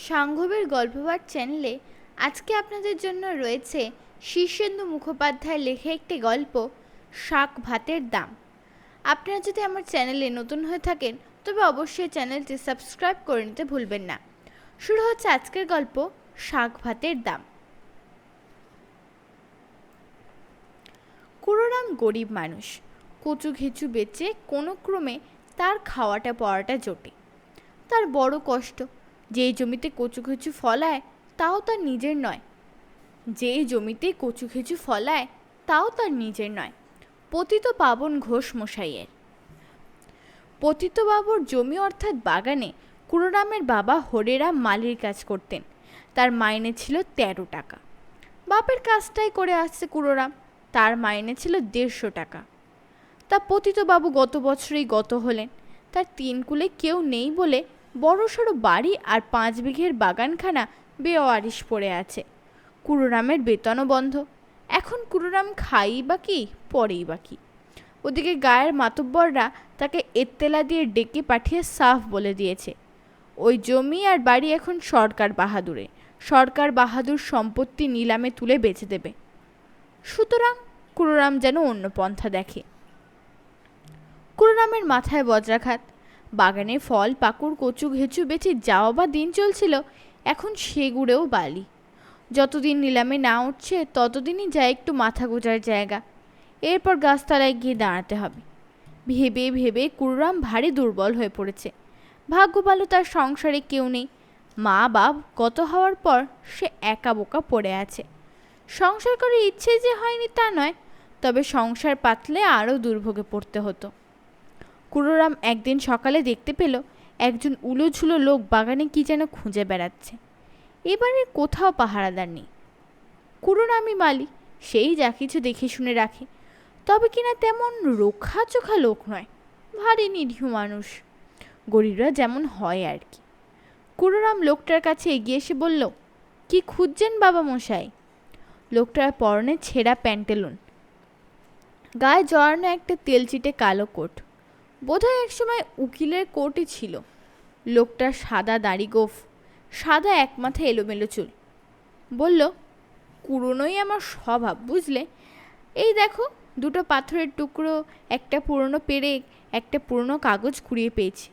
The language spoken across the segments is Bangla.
সাংঘবের গল্পপাঠ চ্যানেলে আজকে আপনাদের জন্য রয়েছে শীর্ষেন্দু মুখোপাধ্যায়ের লেখা একটি গল্প, শাক ভাতের দাম। আপনারা যদি আমার চ্যানেলে নতুন হয়ে থাকেন তবে অবশ্যই চ্যানেলটি সাবস্ক্রাইব করে নিতে ভুলবেন না। শুরু হচ্ছে আজকের গল্প, শাক ভাতের দাম। কুড়োরাম গরিব মানুষ, কচু ঘেঁচু বেচে কোনো ক্রমে তার খাওয়াটা পড়াটা জোটে। তার বড় কষ্ট, যেই জমিতে কচু ঘেঁচু ফলায় তাও তার নিজের নয়। পতিত পাবন ঘোষ মশাইয়ের। পতিত বাবুর জমি অর্থাৎ বাগানে কুড়োরামের বাবা হরেরাম মালির কাজ করতেন। তার মাইনে ছিল 13 টাকা। বাপের কাজটাই করে আসছে কুড়োরাম, তার মাইনে ছিল 150 টাকা। তা পতিতবাবু গত বছরেই গত হলেন। তার 3 কুলে কেউ নেই বলে বড়সড় বাড়ি আর 5 বিঘের বাগানখানা বেওয়ারিশ পড়ে আছে। কুড়োরামের বেতনও বন্ধ। এখন কুড়োরাম খাই বা কি, পরেই বা কি। ওদিকে গায়ের মাতব্বররা তাকে এত্তেলা দিয়ে ডেকে পাঠিয়ে সাফ বলে দিয়েছে, ওই জমি আর বাড়ি এখন সরকার বাহাদুর সম্পত্তি নিলামে তুলে বেচে দেবে। সুতরাং কুড়োরাম যেন অন্য পন্থা দেখে। কুড়োরামের মাথায় বজ্রাঘাত। বাগানে ফল পাকুড় কচু ঘেঁচু বেচে যাওয়া বা দিন চলছিল, এখন সেগুড়েও বালি। যতদিন নিলামে না উঠছে ততদিনই যায় একটু মাথা গোজার জায়গা। এরপর গাছতলায় গিয়ে দাঁড়াতে হবে। ভেবে ভেবে কুড়োরাম ভারী দুর্বল হয়ে পড়েছে। ভাগ্য ভালো তার সংসারে কেউ নেই। মা বাপ গত হওয়ার পর সে একা বোকা পড়ে আছে। সংসার করে ইচ্ছে যে হয়নি তা নয়, তবে সংসার পাতলে আরও দুর্ভোগে পড়তে হতো। কুড়োরাম একদিন সকালে দেখতে পেল একজন উলোঝুলো লোক বাগানে কি যেন খুঁজে বেড়াচ্ছে। এবারে কোথাও পাহারাদার নেই। কুড়োরামই মালি, সেই যা কিছু দেখে শুনে রাখে, তবে কিনা তেমন রোখা চোখা লোক নয়, ভারী নিরীহ মানুষ, গরিবরা যেমন হয় আর কি। কুড়োরাম লোকটার কাছে এগিয়ে এসে বলল, কি খুঁজছেন বাবা মশাই? লোকটার পরনে ছেঁড়া প্যান্টেলুন, গায়ে জড়ানো একটা তেলচিটে কালো কোট, বোধহয় একসময় উকিলের কোটই ছিল। লোকটার সাদা দাড়ি গোঁফ, সাদা এক মাথা এলোমেলো চুল। বলল, কুড়োনোই আমার স্বভাব বুঝলে। এই দেখো, 2টো পাথরের টুকরো, একটা পুরনো পেরেক, একটা পুরনো কাগজ কুড়িয়ে পেয়েছি।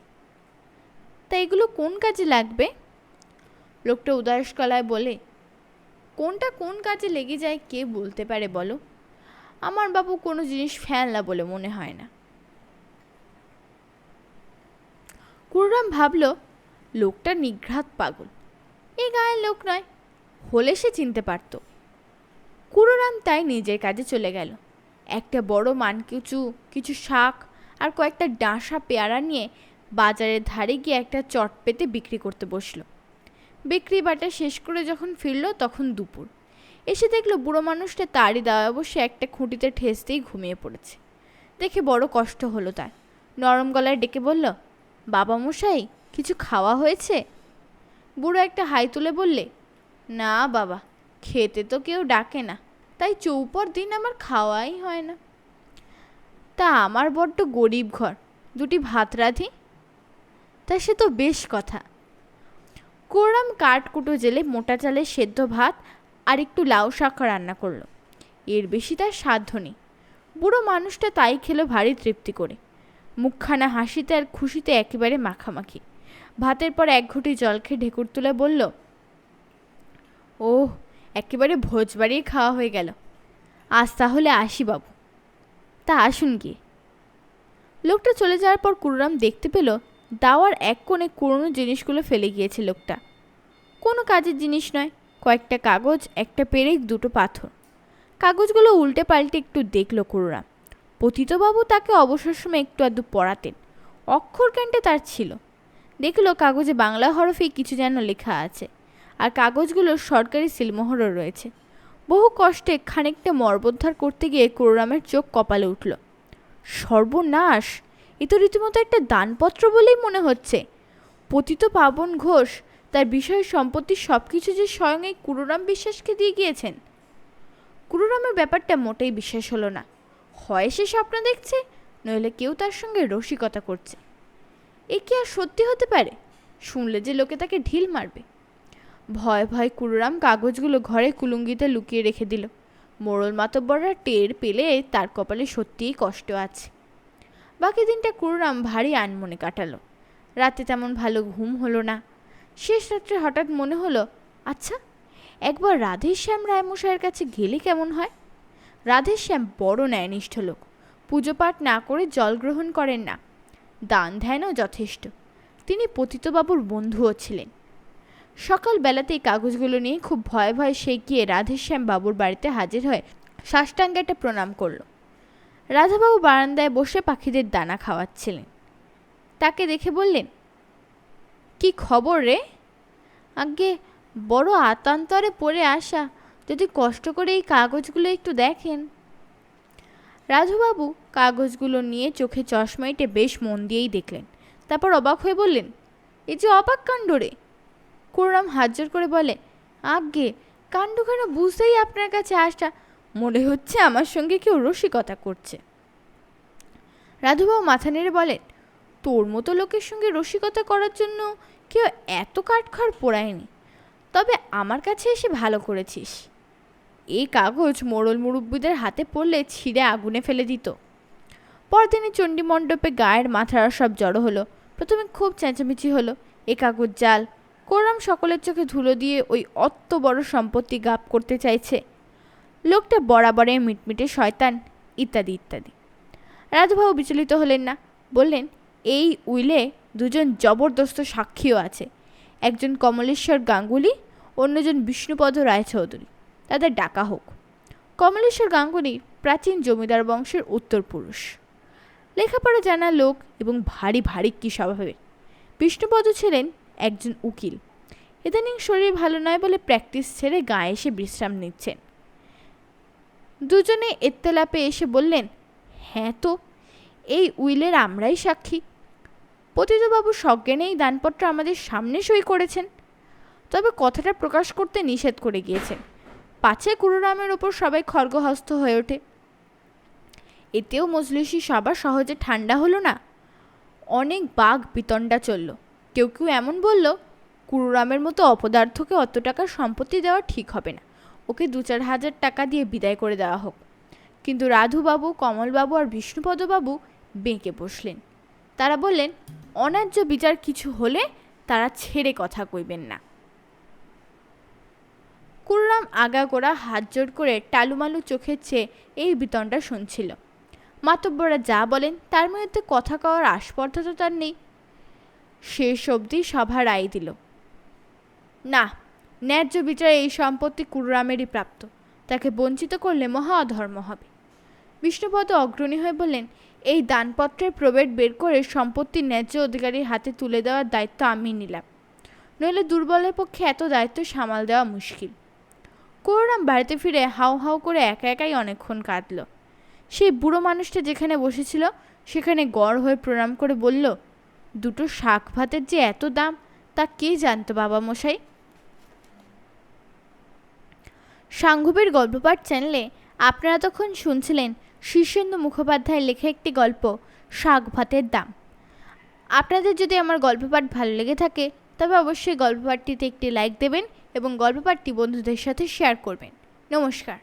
তা এগুলো কোন কাজে লাগবে? লোকটা উদাস গলায় বলে, কোনটা কোন কাজে লেগে যায় কে বলতে পারে বলো? আমার বাবু কোনো জিনিস ফেলনা বলে মনে হয় না। কুড়োরাম ভাবল, লোকটা নিঘাত পাগল, এ গায়ের লোক নয়, হলে সে চিনতে পারত। কুড়োরাম তাই নিজের কাজে চলে গেল। একটা বড় মানকিচু, কিছু শাক আর কয়েকটা ডাঁশা পেয়ারা নিয়ে বাজারের ধারে গিয়ে একটা চট পেতে বিক্রি করতে বসল। বিক্রি বাটা শেষ করে যখন ফিরল তখন দুপুর। এসে দেখলো বুড়ো মানুষটা তারই দাওয়া বসে একটা খুঁটিতে ঠেসতেই ঘুমিয়ে পড়েছে। দেখে বড় কষ্ট হলো তার। নরম গলায় ডেকে বলল, বাবা মশাই, কিছু খাওয়া হয়েছে? বুড়ো একটা হাই তুলে বললে, না বাবা, খেতে তো কেউ ডাকে না, তাই চৌপর দিন আমার খাওয়াই হয় না। তা আমার বড্ড গরিব ঘর, 2টি ভাত রাঁধি। তা সে তো বেশ কথা। কুড়োরাম কাঠকুটো জেলে মোটা চালের সেদ্ধ ভাত আর একটু লাউ শাক রান্না করলো। এর বেশি তার সাধ্য নেই। বুড়ো মানুষটা তাই খেলো ভারী তৃপ্তি করে, মুখখানা হাসিতে আর খুশিতে একেবারে মাখামাখি। ভাতের পর 1 ঘটি জল খেয়ে ঢেকুর তুলে বলল, ওহ, একেবারে ভোজ বাড়িয়ে খাওয়া হয়ে গেল। আজ তাহলে আসি বাবু। তা আসুন গিয়ে। লোকটা চলে যাওয়ার পর কুড়োরাম দেখতে পেল দাওয়ার এক কোণে পুরনো জিনিসগুলো ফেলে গিয়েছে লোকটা। কোনো কাজের জিনিস নয়, কয়েকটা কাগজ, একটা পেরেক, 2টো পাথর। কাগজগুলো উল্টে পাল্টে একটু দেখল কুড়োরাম। পতিতবাবু তাকে অবসর সময় একটু আধটু পড়াতেন, অক্ষরজ্ঞানটা তার ছিল। দেখল কাগজে বাংলা হরফে কিছু যেন লেখা আছে, আর কাগজগুলোর সরকারি সিলমোহরও রয়েছে। বহু কষ্টে খানিকটা মর্বোদ্ধার করতে গিয়ে কুড়োরামের চোখ কপালে উঠল। সর্বনাশ, এ তো রীতিমতো একটা দানপত্র বলেই মনে হচ্ছে। পতিত পাবন ঘোষ তার বিষয় সম্পত্তির সব কিছু যে স্বয়ং এই কুড়োরাম বিশ্বাসকে দিয়ে গিয়েছেন। কুড়োরামের ব্যাপারটা মোটেই বিশ্বাস হলো না। হয় সে স্বপ্ন দেখছে, নইলে কেউ তার সঙ্গে রসিকতা করছে। এ কি আর সত্যি হতে পারে? শুনলে যে লোকে তাকে ঢিল মারবে। ভয় ভয় কুরুরাম কাগজগুলো ঘরে কুলুঙ্গিতে লুকিয়ে রেখে দিল। মোড়ল মাতব্বররা টের পেলে তার কপালে সত্যিই কষ্ট আছে। বাকি দিনটা কুরুরাম ভারী আনমনে কাটালো। রাতে তেমন ভালো ঘুম হলো না। শেষ রাত্রে হঠাৎ মনে হলো, আচ্ছা একবার রাধেশ্যাম রায়মশাইয়ের কাছে গেলে কেমন হয়। রাধেশ্যাম বড় ন্যায়নিষ্ঠ লোক, পুজো পাঠ না করে জল গ্রহণ করেন না, দান ধ্যানও যথেষ্ট। তিনি পতিতবাবুর বন্ধুও ছিলেন। সকাল বেলাতেই কাগজগুলো নিয়ে খুব ভয়ে ভয়ে সে গিয়ে রাধেশ্যাম বাবুর বাড়িতে হাজির হয়ে সাষ্টাঙ্গে একটা প্রণাম করল। রাধাবাবু বারান্দায় বসে পাখিদের দানা খাওয়াচ্ছিলেন। তাকে দেখে বললেন, কি খবর রে? আজ্ঞে বড় আতান্তরে পড়ে আসা, যদি কষ্ট করে এই কাগজগুলো একটু দেখেন। রাধুবাবু কাগজগুলো নিয়ে চোখে চশমা এঁটে বেশ মন দিয়েই দেখলেন। তারপর অবাক হয়ে বললেন, এই যে অবাক কাণ্ড রে। কুরুরাম হাত জোর করে বলে, আজ্ঞে কাণ্ড কেন বুঝতেই আপনার কাছে আসা, মনে হচ্ছে আমার সঙ্গে কেউ রসিকতা করছে। রাধুবাবু মাথা নেড়ে বলেন, তোর মতো লোকের সঙ্গে রসিকতা করার জন্য কেউ এত কাঠখড় পোড়ায়নি, তবে আমার কাছে এসে ভালো করেছিস। এই কাগজ মোড়ল মুরব্বীদের হাতে পড়লে ছিঁড়ে আগুনে ফেলে দিত। পরদিনই চণ্ডীমণ্ডপে গায়ের মাথারা সব জড়ো হলো। প্রথমে খুব চেঁচামেচি হলো, এ কাগজ জাল, কুরুরাম সকলের চোখে ধুলো দিয়ে ওই অত বড় সম্পত্তি গাপ করতে চাইছে, লোকটা বরাবরে মিটমিটে শয়তান, ইত্যাদি ইত্যাদি। রাধুবাবু বিচলিত হলেন না, বললেন, এই উইলে দুজন জবরদস্ত সাক্ষীও আছে, একজন কমলেশ্বর গাঙ্গুলি, অন্যজন বিষ্ণুপদ রায়চৌধুরী। তাদের ডাকা হোক। কমলেশ্বর গাঙ্গুলি প্রাচীন জমিদার বংশের উত্তর পুরুষ, লেখাপড়া জানা লোক এবং ভারী ভারী কি স্বভাবের। বিষ্ণুপদ ছিলেন একজন উকিল, ইদানিং শরীর ভালো নয় বলে প্র্যাকটিস ছেড়ে গায়ে এসে বিশ্রাম নিচ্ছেন। দুজনে এত্তেলাপে এসে বললেন, হ্যাঁ তো, এই উইলের আমরাই সাক্ষী। পতিতবাবু সজ্ঞানেই দানপত্র আমাদের সামনে সই করেছেন, তবে কথাটা প্রকাশ করতে নিষেধ করে গিয়েছেন, পাছে কুরুরামের ওপর সবাই খর্গহস্ত হয়ে ওঠে। এতেও মজলিসি সভা সহজে ঠান্ডা হলো না। অনেক বাঘ বিতণ্ডা চলল। কেউ কেউ এমন বলল, কুরুরামের মতো অপদার্থকে অত টাকার সম্পত্তি দেওয়া ঠিক হবে না, ওকে 2-4 হাজার টাকা দিয়ে বিদায় করে দেওয়া হোক। কিন্তু রাধুবাবু, কমলবাবু আর বিষ্ণুপদবাবু বেঁকে বসলেন। তারা বললেন, অন্যায্য বিচার কিছু হলে তারা ছেড়ে কথা কইবেন না। কুরুরাম আগাগোড়া হাত জোড় করে টালুমালু চোখের চেয়ে এই বিতণ্ডা শুনছিল। মাতব্বররা যা বলেন তার মধ্যে কথা কওয়ার আস্পর্ধা তো তার নেই। শেষ অবধি সভা রায় দিল, না, ন্যায্য বিচারে এই সম্পত্তি কুরুরামেরই প্রাপ্ত, তাকে বঞ্চিত করলে মহা অধর্ম হবে। বিষ্ণুপদ অগ্রণী হয়ে বললেন, এই দানপত্রের প্রবেট বের করে সম্পত্তির ন্যায্য অধিকারীর হাতে তুলে দেওয়ার দায়িত্ব আমি নিলাম, নইলে দুর্বলের পক্ষে এত দায়িত্ব সামাল দেওয়া মুশকিল। কুরুরাম বাড়িতে ফিরে হাউ হাউ করে একা একাই অনেকক্ষণ কাঁদল। সেই বুড়ো মানুষটা যেখানে বসেছিল সেখানে গড় হয়ে প্রণাম করে বলল, 2 শাক ভাতের যে এত দাম তা কে জানত বাবা মশাই। সাংঘবের গল্পপাঠ চ্যানেলে আপনারা তখন শুনছিলেন শীর্ষেন্দু মুখোপাধ্যায়ের লেখা একটি গল্প, শাক ভাতের দাম। আপনাদের যদি আমার গল্পপাঠ ভালো লেগে থাকে তবে অবশ্যই গল্পপাঠটিতে একটি লাইক দেবেন এবং গল্পপাঠটি বন্ধুদের সাথে শেয়ার করবেন। নমস্কার।